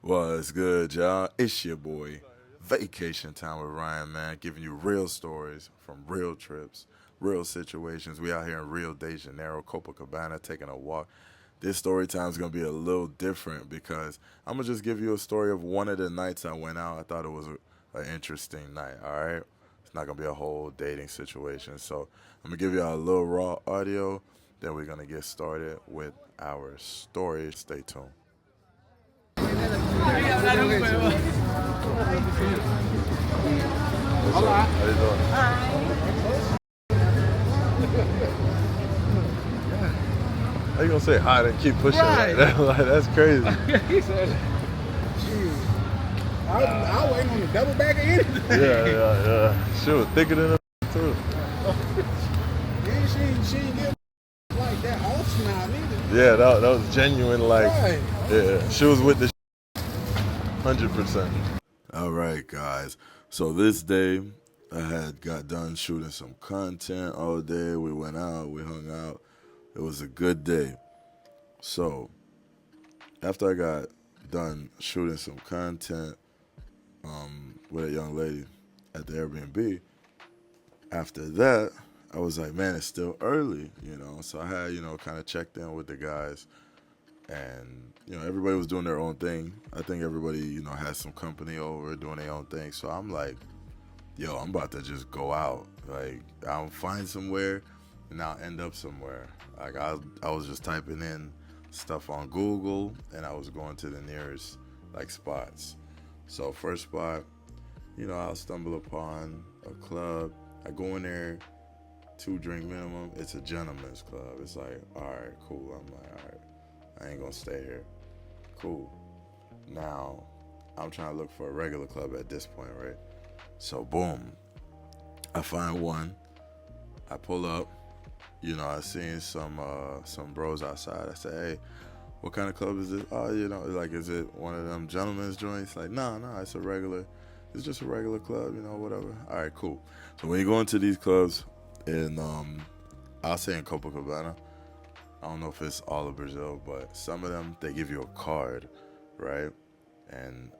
What's good, y'all? It's your boy, Vacation Time with Ryan, man, giving you real stories from real trips, real situations. We out here in Rio De Janeiro, Copacabana, taking a walk. This story time is gonna be a little different because I'm gonna just give you a story of one of the nights I went out. I thought it was an interesting night. All right, it's not gonna be a whole dating situation, so I'm gonna give you a little raw audio. Then we're gonna get started with our story. Stay tuned. What's up? How you doing? How you gonna say hi and keep pushing like that? Like, that's crazy. He said, "Shoot, I waiting on the double back of anything." Yeah. She was thicker than a too. Yeah, she ain't get like that off now, neither. Yeah, that was genuine. Like, Right. yeah, she was with the 100%. All right, guys. So this day, I had got done shooting some content all day. We went out, we hung out. It was a good day. So after I got done shooting some content with a young lady at the Airbnb, after that, I was like, man, it's still early, So I had, kind of checked in with the guys, and everybody was doing their own thing. I think everybody, had some company over doing their own thing. So I'm like, yo, I'm about to just go out. Like, I'll find somewhere, and I'll end up somewhere. Like, I was just typing in stuff on Google, and I was going to the nearest like spots. So first spot, I'll stumble upon a club. I go in there, 2 drink minimum. It's a gentleman's club. It's like, all right, cool. I'm like, all right, I ain't gonna stay here. Cool. Now, I'm trying to look for a regular club at this point, right? So boom, I find one. I pull up. I seen some bros outside. I say, hey, what kind of club is this? Oh, like, is it one of them gentlemen's joints? Like, no, it's just a regular club, whatever. All right, cool. So when you go into these clubs in, I'll say in Copacabana, I don't know if it's all of Brazil, but some of them, they give you a card, right? And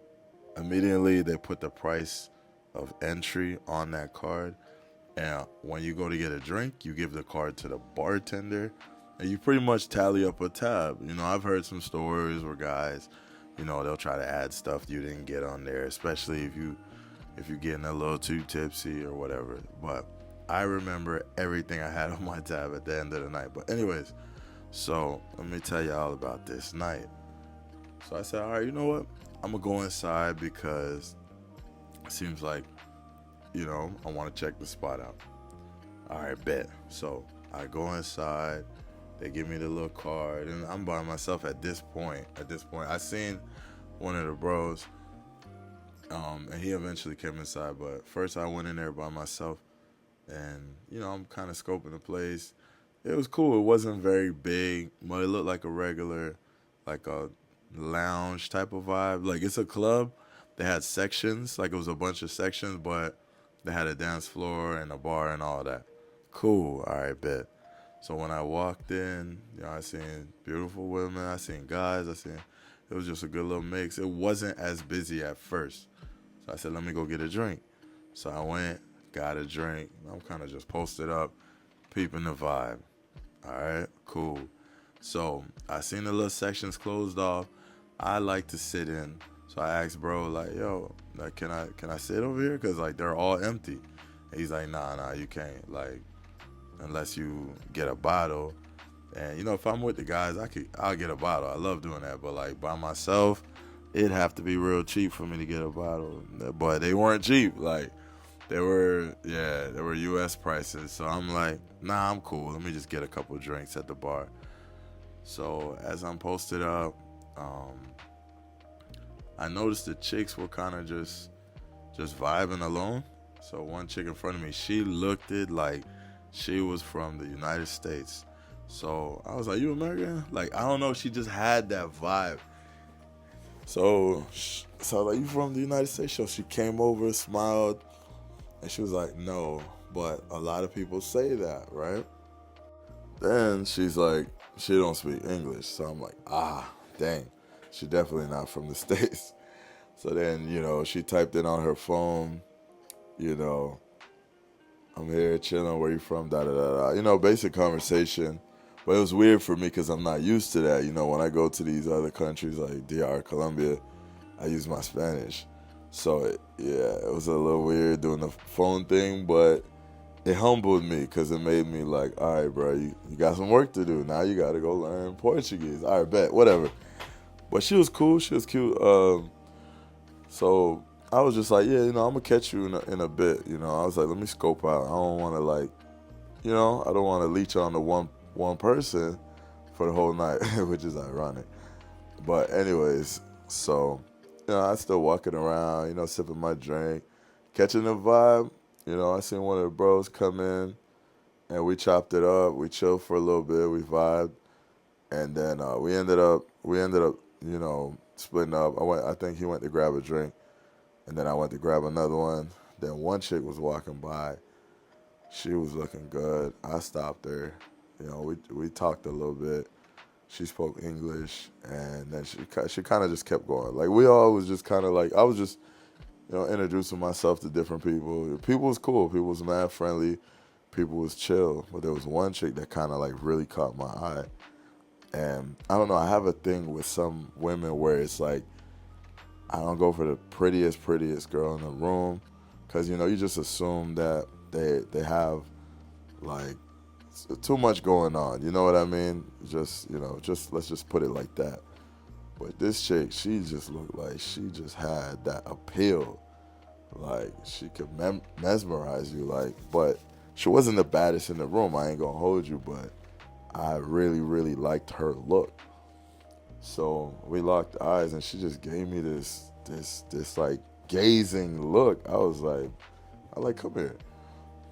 immediately they put the price of entry on that card. And when you go to get a drink, you give the card to the bartender, and you pretty much tally up a tab. I've heard some stories where guys, they'll try to add stuff you didn't get on there, especially if you're getting a little too tipsy or whatever. But I remember everything I had on my tab at the end of the night. But anyways, so let me tell you all about this night. So I said, all right, you know what? I'm gonna go inside because it seems like, I want to check the spot out. All right, bet. So I go inside. They give me the little card, and I'm by myself at this point. I seen one of the bros, and he eventually came inside. But first, I went in there by myself, and I'm kind of scoping the place. It was cool. It wasn't very big, but it looked like a regular, like a lounge type of vibe. Like, it's a club. They had sections, like it was a bunch of sections, but they had a dance floor and a bar and all that. Cool. All right, bet. So when I walked in, I seen beautiful women, I seen guys, it was just a good little mix. It wasn't as busy at first. So I said, let me go get a drink. So I went, got a drink. I'm kind of just posted up, peeping the vibe. All right, cool. So I seen the little sections closed off. I like to sit in. So I asked bro, like, yo, like, can I sit over here? Cause like they're all empty. And he's like, nah, you can't. Like, unless you get a bottle. And if I'm with the guys, I'll get a bottle. I love doing that. But like by myself, it'd have to be real cheap for me to get a bottle. But they weren't cheap. Like they were US prices. So I'm like, nah, I'm cool. Let me just get a couple drinks at the bar. So as I'm posted up, I noticed the chicks were kind of just vibing alone. So one chick in front of me, she looked it like she was from the United States. So I was like, you American? Like, I don't know. She just had that vibe. So I was like, you from the United States? So she came over, smiled, and she was like, no, but a lot of people say that, right? Then she's like, she don't speak English. So I'm like, dang. She's definitely not from the States. So then, she typed in on her phone, you know, I'm here chilling, where you from, da da da da. Basic conversation. But it was weird for me because I'm not used to that. When I go to these other countries like DR, Colombia, I use my Spanish. So, it was a little weird doing the phone thing, but it humbled me because it made me like, all right, bro, you got some work to do. Now you got to go learn Portuguese. All right, bet, whatever. But she was cool. She was cute. So I was just like, yeah, I'm going to catch you in a bit. I was like, let me scope out. I don't want to I don't want to leech on to one person for the whole night, which is ironic. But anyways, so, I still walking around, sipping my drink, catching the vibe. I seen one of the bros come in, and we chopped it up. We chilled for a little bit. We vibed, and then we ended up, splitting up. I think he went to grab a drink, and then I went to grab another one. Then one chick was walking by. She was looking good. I stopped her. We talked a little bit. She spoke English, and then she kind of just kept going. Like, we all was just kind of like, I was just, introducing myself to different people. People was cool. People was mad friendly. People was chill. But there was one chick that kind of like really caught my eye. And I don't know, I have a thing with some women where it's like, I don't go for the prettiest girl in the room. Because, you just assume that they have like too much going on. You know what I mean? Just let's just put it like that. But this chick, she just looked like she just had that appeal. Like, she could mesmerize you. Like, but she wasn't the baddest in the room. I ain't gonna hold you, but I really, really liked her look. So we locked eyes, and she just gave me this like gazing look. I was like, come here.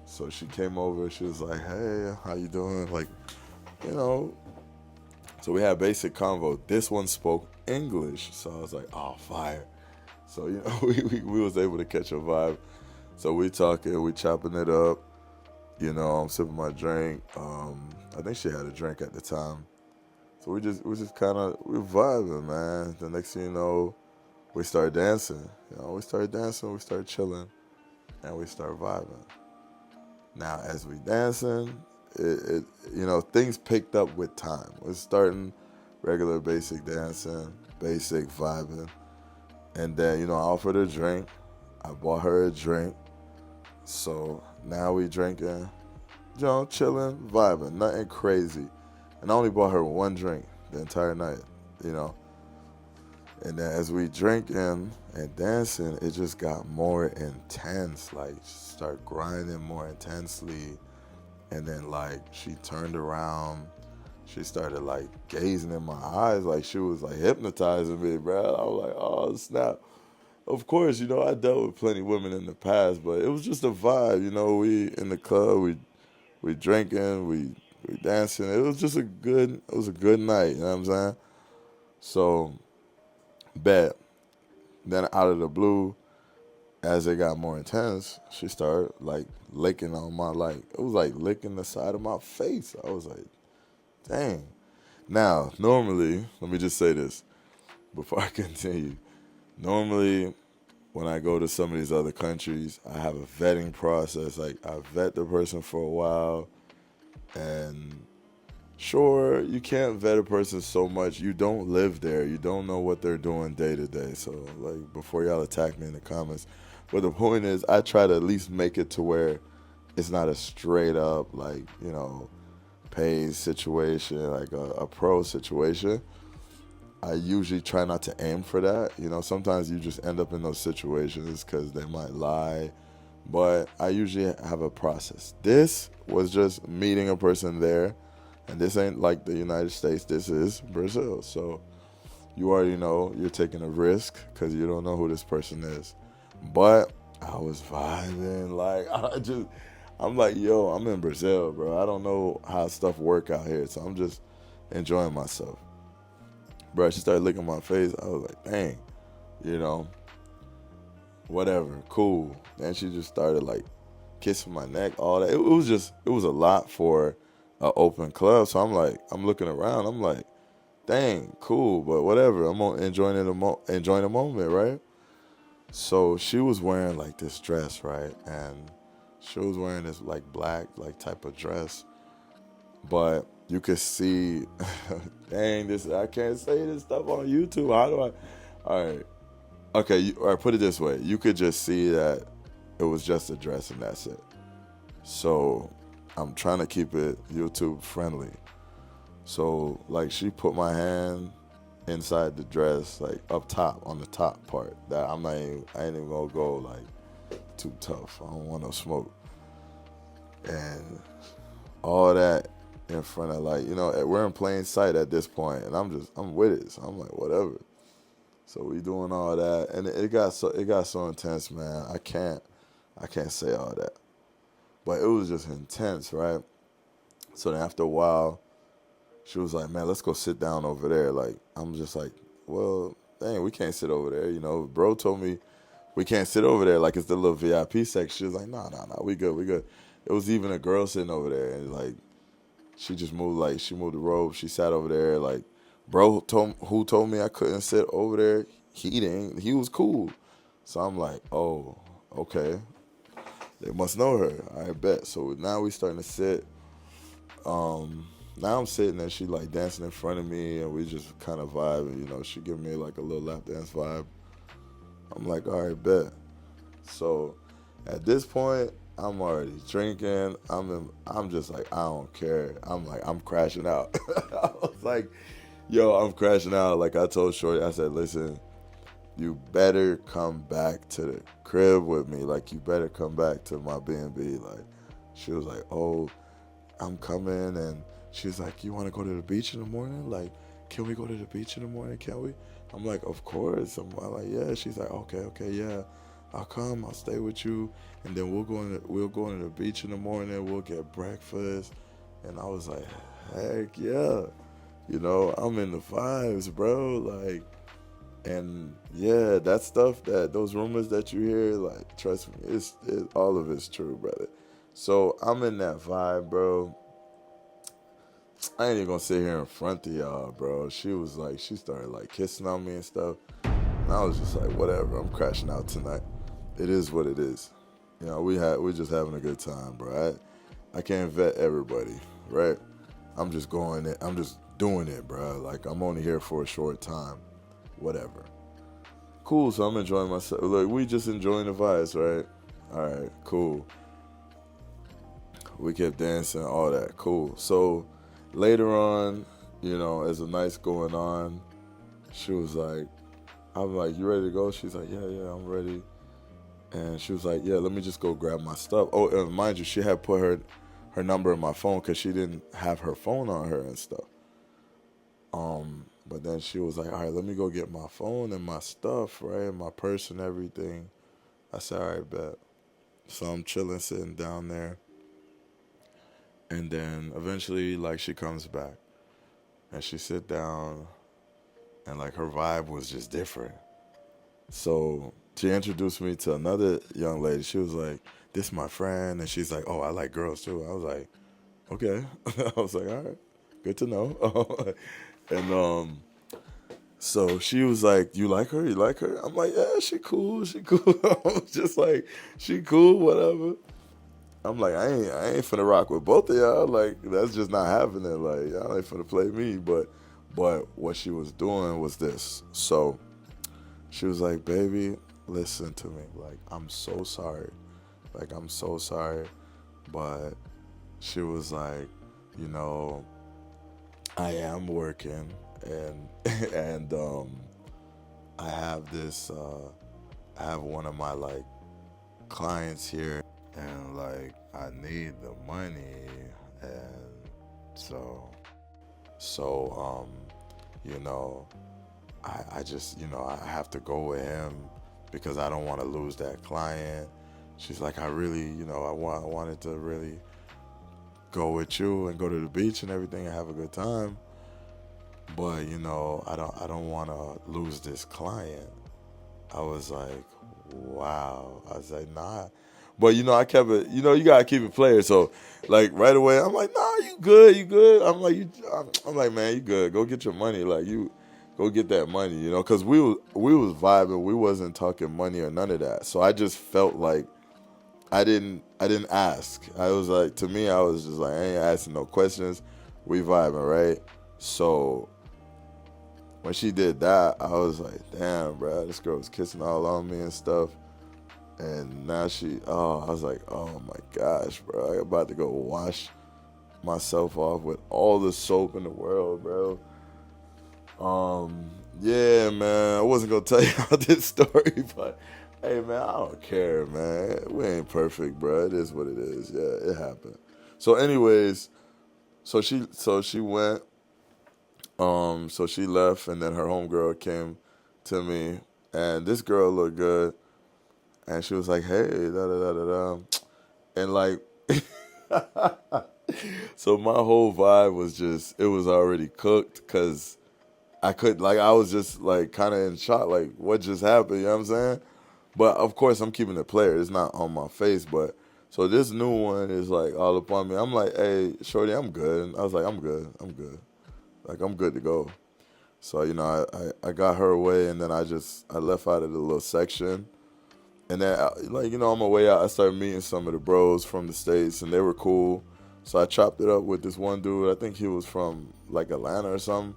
So she came over. She was like, hey, how you doing? Like, So we had basic convo. This one spoke English, so I was like, oh, fire. So, we was able to catch a vibe. So we talking, we chopping it up. I'm sipping my drink. I think she had a drink at the time. So we just we vibing, man. The next thing you know, we start dancing. We started dancing, we started chilling, and we start vibing. Now, as we dancing, it things picked up with time. We're starting regular basic dancing, basic vibing. And then, I offered her a drink. I bought her a drink. So now we drinking, chilling, vibing, nothing crazy. And I only bought her one drink the entire night, And then as we drinking and dancing, it just got more intense. Like, start grinding more intensely. And then, like, she turned around. She started, like, gazing in my eyes like she was, like, hypnotizing me, bro. I was like, oh, snap. Of course, I dealt with plenty of women in the past, but it was just a vibe. We in the club, we drinking, we dancing. It was just a good night, you know what I'm saying? So, bet. Then out of the blue, as it got more intense, she started, like, licking on my, like, it was like licking the side of my face. I was like, dang. Now, normally, let me just say this before I continue. Normally, when I go to some of these other countries, I have a vetting process. Like, I vet the person for a while. And sure, you can't vet a person so much. You don't live there. You don't know what they're doing day to day. So, like, before y'all attack me in the comments. But the point is, I try to at least make it to where it's not a straight up, like, paid situation, like a pro situation. I usually try not to aim for that. Sometimes you just end up in those situations because they might lie. But I usually have a process. This was just meeting a person there. And this ain't like the United States. This is Brazil. So you already know you're taking a risk because you don't know who this person is. But I was vibing. Like, I'm like, yo, I'm in Brazil, bro. I don't know how stuff work out here. So I'm just enjoying myself. Bro, she started licking my face. I was like, dang, whatever, cool. Then she just started, like, kissing my neck, all that. It was a lot for an open club. So I'm looking around. I'm like, dang, cool, but whatever. I'm enjoying enjoying the moment, right? So she was wearing like this dress, right? And she was wearing this like black like type of dress, but you could see, dang, this I can't say this stuff on YouTube. How do I? All right, okay. All right, put it this way: you could just see that it was just a dress and that's it. So I'm trying to keep it YouTube friendly. So like she put my hand inside the dress, like up top on the top part. That I ain't even gonna go like too tough. I don't want no smoke. And all that in front of like, we're in plain sight at this point and I'm with it. So I'm like, whatever. So we doing all that and it got so intense, man. I can't say all that. But it was just intense, right? So then after a while, she was like, man, let's go sit down over there. Like, I'm just like, well, dang, we can't sit over there. Bro told me we can't sit over there. Like, it's the little VIP section. She was like, nah, we good. It was even a girl sitting over there. And, like, she just moved, she moved the robe. She sat over there. Like, bro told me I couldn't sit over there. He was cool. So I'm like, oh, okay. They must know her. I bet. So now we starting to sit. Now I'm sitting and she like dancing in front of me and we just kind of vibing, she give me like a little lap dance vibe. I'm like, all right, bet. So at this point, I'm already drinking. I'm just like, I don't care. I'm crashing out. I was like, yo, I'm crashing out. Like I told Shorty, I said, listen, you better come back to the crib with me. Like you better come back to my B&B. Like she was like, oh, I'm coming. And she's like, you want to go to the beach in the morning? Like, can we go to the beach in the morning? Can we? I'm like, of course. I'm like, yeah. She's like, okay, yeah. I'll come. I'll stay with you, and then we'll go to the beach in the morning. We'll get breakfast, and I was like, heck yeah. I'm in the vibes, bro. Like, and yeah, that stuff, those rumors that you hear, like, trust me, all of it's true, brother. So I'm in that vibe, bro. I ain't even gonna sit here in front of y'all, bro. She was like, she started like kissing on me and stuff. And I was just like, whatever, I'm crashing out tonight. It is what it is. We're just having a good time, bro. I can't vet everybody, right? I'm just doing it, bro. Like I'm only here for a short time. Whatever. Cool, so I'm enjoying myself. Look, we just enjoying the vibes, right? All right, cool. We kept dancing, all that, cool. So later on, as the night's going on, she was like, I'm like, you ready to go? She's like, yeah, I'm ready. And she was like, yeah, let me just go grab my stuff. Oh, and mind you, she had put her number in my phone because she didn't have her phone on her and stuff. But then she was like, all right, let me go get my phone and my stuff, right, and my purse and everything. I said, all right, bet. So I'm chilling, sitting down there. And then eventually, like, she comes back. And she sit down, and, like, her vibe was just different. So she introduced me to another young lady. She was like, this is my friend. And she's like, oh, I like girls, too. I was like, okay. I was like, all right, good to know. And so she was like, you like her? I'm like, yeah, she cool. I was just like, she cool, whatever. I'm like, I ain't finna rock with both of y'all. Like, that's just not happening. Like, y'all ain't finna play me. But what she was doing was this. So she was like, baby, listen to me. Like, I'm so sorry. But she was like, I am working and I have this I have one of my like clients here and like I need the money and so I just I have to go with him because I don't want to lose that client. She's like, I really I wanted to really go with you and go to the beach and everything and have a good time. But I don't want to lose this client. I was like, wow. I was like, nah. But I kept it. You gotta keep it player. So like right away, I'm like, nah, you good, you good. I'm like, I'm like, man, you good. Go get your money. Like you, go get that money. Because we was vibing. We wasn't talking money or none of that. So I just felt like I didn't ask. I was like, to me, I was just like, I ain't asking no questions. We vibing, right? So when she did that, I was like, damn, bro, this girl was kissing all on me and stuff. And now I was like, oh my gosh, bro, I'm about to go wash myself off with all the soap in the world, bro. Yeah, man, I wasn't gonna tell you all this story, but hey, man, I don't care, man. We ain't perfect, bro. It is what it is. Yeah, it happened. So, anyways, so she went. So she left, and then her homegirl came to me, and this girl looked good, and she was like, "Hey, da da da da da," and like, so my whole vibe was just it was already cooked because I was just like kind of in shock, like what just happened, you know what I'm saying? But of course I'm keeping it player. It's not on my face, but so this new one is like all up on me. I'm like, hey, shorty, I'm good. And I was like, I'm good. I'm good. Like I'm good to go. So, I got her away and then I left out of the little section. And then, on my way out, I started meeting some of the bros from the States and they were cool. So I chopped it up with this one dude. I think he was from like Atlanta or something.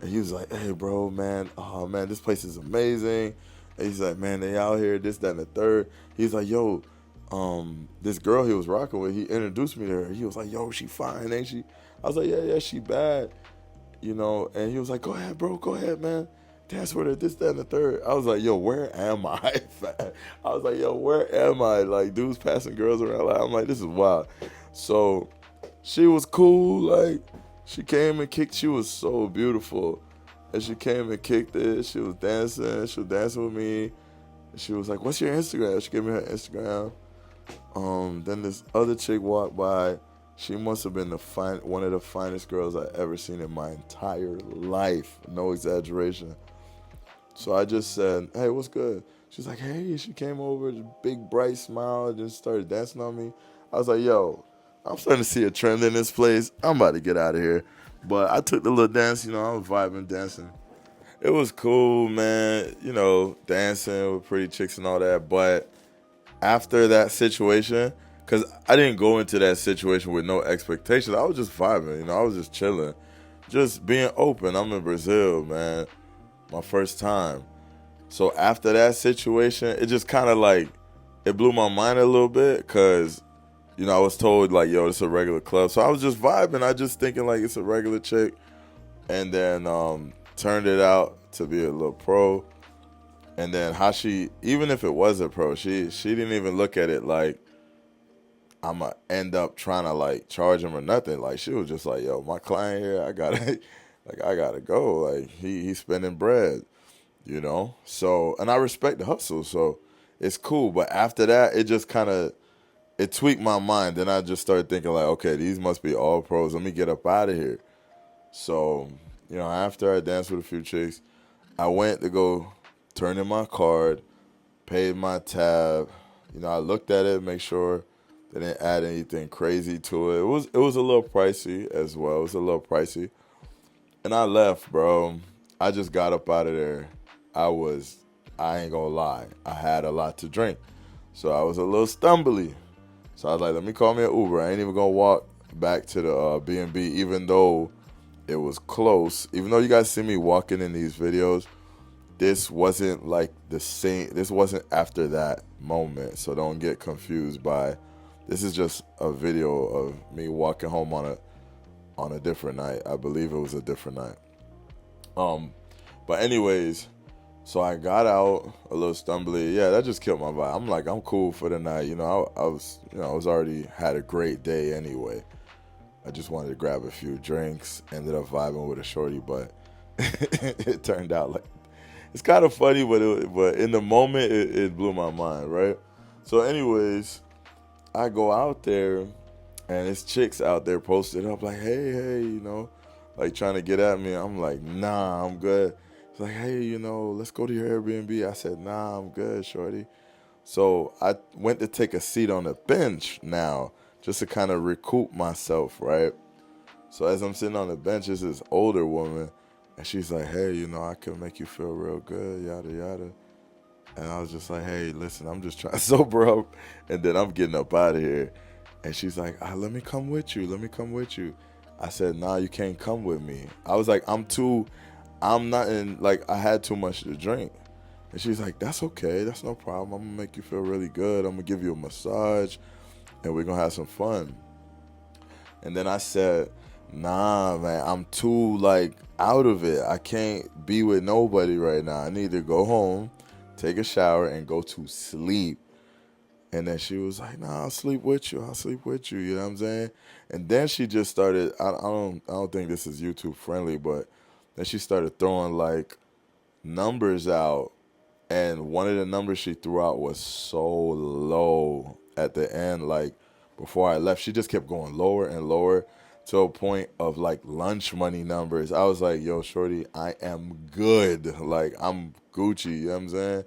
And he was like, hey, bro, man, oh, man, this place is amazing. And he's like, man, they out here, this, that, and the third. He's like, yo, this girl he was rocking with, he introduced me to her. He was like, yo, she fine, ain't she? I was like, yeah, she bad. And he was like, go ahead, bro, go ahead, man. Dance with her, this, that, and the third. I was like, yo, where am I? I was like, yo, where am I? Like, dudes passing girls around. Like, I'm like, this is wild. So she was cool, like, she came and kicked. She was so beautiful. And she came and kicked it. She was dancing. She was dancing with me. And she was like, what's your Instagram? She gave me her Instagram. Then this other chick walked by. She must have been one of the finest girls I've ever seen in my entire life. No exaggeration. So I just said, hey, what's good? She's like, hey, she came over, big bright smile, and just started dancing on me. I was like, yo, I'm starting to see a trend in this place. I'm about to get out of here. But I took the little dance, I was vibing, dancing. It was cool, man, dancing with pretty chicks and all that. But after that situation, because I didn't go into that situation with no expectations. I was just vibing, I was just chilling. Just being open. I'm in Brazil, man. My first time. So after that situation, it just kind of like, it blew my mind a little bit because, I was told like, yo, it's a regular club. So I was just vibing. I just thinking like it's a regular chick. And then turned it out to be a little pro. And then how even if it was a pro, she didn't even look at it like I'm going to end up trying to like charge him or nothing. Like she was just like, yo, my client here, I gotta go. Like he's spending bread, So, and I respect the hustle. So it's cool. But after that, it just kind of, it tweaked my mind. Then I just started thinking like, okay, these must be all pros. Let me get up out of here. So, after I danced with a few chicks, I went to go turn in my card, paid my tab. I looked at it, make sure they didn't add anything crazy to it. It was a little pricey as well. It was a little pricey. And I left, bro. I just got up out of there. I ain't gonna lie, I had a lot to drink. So I was a little stumbly. So I was like, let me call me an Uber. I ain't even gonna walk back to the B&B, even though it was close. Even though you guys see me walking in these videos, this wasn't like the same. This wasn't after that moment. So don't get confused by, this is just a video of me walking home on a different night. I believe it was a different night. But anyways, so I got out a little stumbly. Yeah, that just killed my vibe. I'm like, I'm cool for the night. I was already had a great day anyway. I just wanted to grab a few drinks. Ended up vibing with a shorty, but it turned out like, it's kind of funny, but in the moment it blew my mind, right? So anyways, I go out there and it's chicks out there posted up like, hey, like trying to get at me. I'm like, nah, I'm good. It's like, hey, let's go to your Airbnb. I said, nah, I'm good, shorty. So I went to take a seat on the bench now, just to kind of recoup myself, right? So as I'm sitting on the bench, there's this older woman, and she's like, hey, I can make you feel real good, yada, yada. And I was just like, hey, listen, I'm just trying to sober up, and then I'm getting up out of here. And she's like, let me come with you. Let me come with you. I said, nah, you can't come with me. I was like, I'm not in, like, I had too much to drink. And she's like, that's okay. That's no problem. I'm going to make you feel really good. I'm going to give you a massage, and we're going to have some fun. And then I said, nah, man, I'm too, like, out of it. I can't be with nobody right now. I need to go home, take a shower, and go to sleep. And then she was like, nah, I'll sleep with you. I'll sleep with you. You know what I'm saying? And then she just started, I don't think this is YouTube friendly, but then she started throwing, like, numbers out. And one of the numbers she threw out was so low at the end, like, before I left. She just kept going lower and lower to a point of, like, lunch money numbers. I was like, yo, shorty, I am good. Like, I'm Gucci. You know what I'm saying?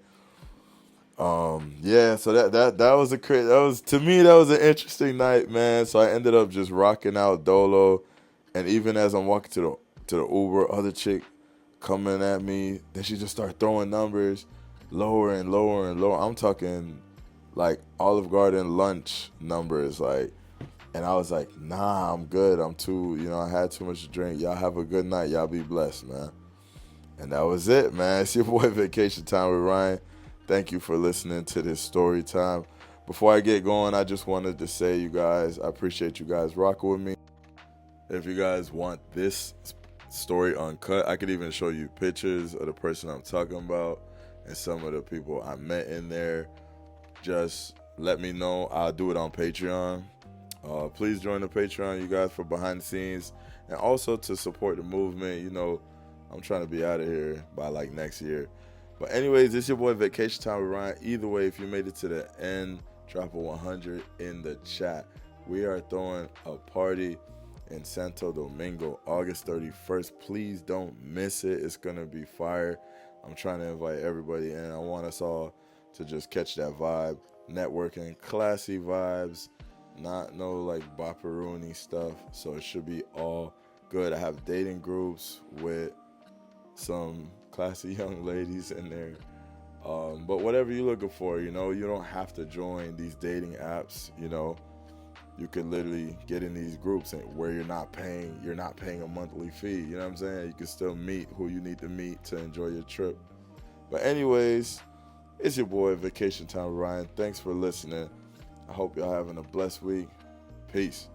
Yeah, so that was to me, that was an interesting night, man. So I ended up just rocking out dolo, and even as I'm walking to the Uber, other chick coming at me, then she just started throwing numbers lower and lower and lower. I'm talking like Olive Garden lunch numbers, like, and I was like, nah, I'm good. I'm too, I had too much to drink. Y'all have a good night. Y'all be blessed, man. And that was it, man. It's your boy Vacation Time with Ryan. Thank you for listening to this story time. Before I get going, I just wanted to say, you guys, I appreciate you guys rocking with me. If you guys want this story uncut, I could even show you pictures of the person I'm talking about and some of the people I met in there. Just let me know. I'll do it on Patreon. Please join the Patreon, you guys, for behind the scenes and also to support the movement. I'm trying to be out of here by like next year. But anyways, this is your boy Vacation Time with Ryan. Either way, if you made it to the end, drop a 100 in the chat. We are throwing a party in Santo Domingo, August 31st. Please don't miss it. It's going to be fire. I'm trying to invite everybody in. I want us all to just catch that vibe. Networking, classy vibes, not no like bopperoony stuff. So it should be all good. I have dating groups with some classy young ladies in there. But whatever you're looking for, you don't have to join these dating apps. You can literally get in these groups where you're not paying a monthly fee. You know what I'm saying? You can still meet who you need to meet to enjoy your trip. But anyways, it's your boy Vacation Time with Ryan. Thanks for listening. I hope y'all having a blessed week. Peace.